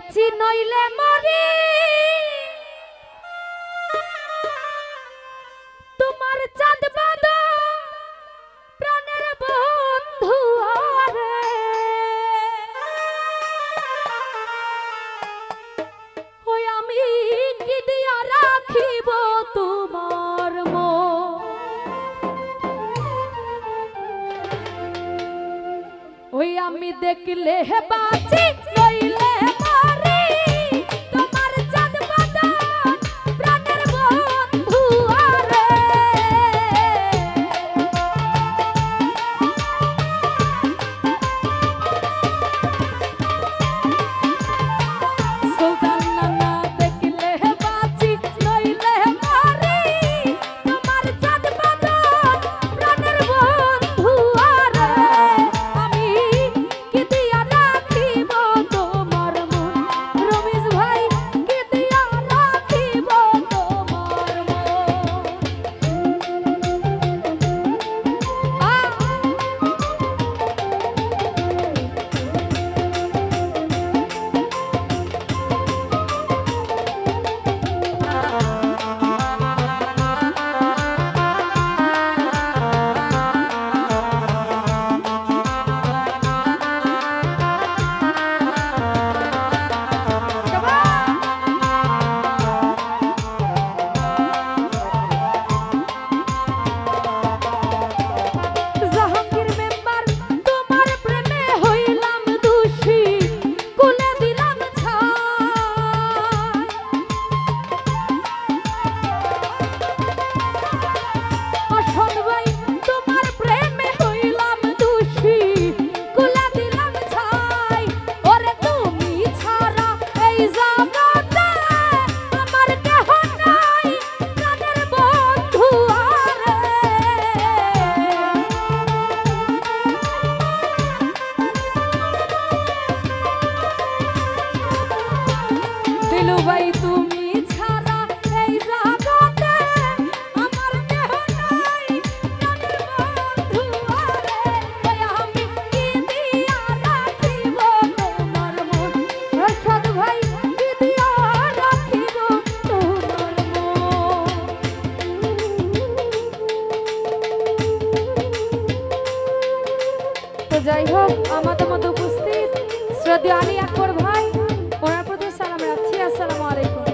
বাঁচি নইলে মরি তোমার চাঁদ বাঁধা প্রাণের বন্ধু আরে ওই আমি কি দিয়া রাখিব তোমার মন ওই আমি দেখলে বাঁচি নইলে মরি তোমার চাঁদ বাঁধা প্রাণের বন্ধু আরে সুলতান নানা দেখলে বাঁচি নইলে মরি তোমার চাঁদ বাঁধা প্রাণের বন্ধু আরে আমি কি দিয়া রাখিব তোমার মন রমেশ ভাই কি দিয়া রাখিব তোমার জাহাঙ্গীর মেম্বার তোমার প্রেমে হইলাম দোষী কুলে দিলাম ছাই অসন ভাই তোমার প্রেমে হইলাম দোষী কুলে দিলাম ছাই ওরে তুমি ছাড়া এই জগতে আমার কেহ নাই প্রাণের বন্ধু আরে দিলু ভাই তুমি ছাড়া এই জগতে আমার কেহ নাই প্রাণের বন্ধু আরে ওই আমি কি দিয়া রাখিব তোমার মন রশদ ভাই কি দিয়া রাখিব তোমার মন তো যাই হোক আমাদের মধ্যে উপস্থিত শ্রদ্ধেয় আলী আকবর ভাই ওনার প্রতি সালাম রাখছি। আসসালামু আলাইকুম।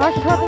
অসৎ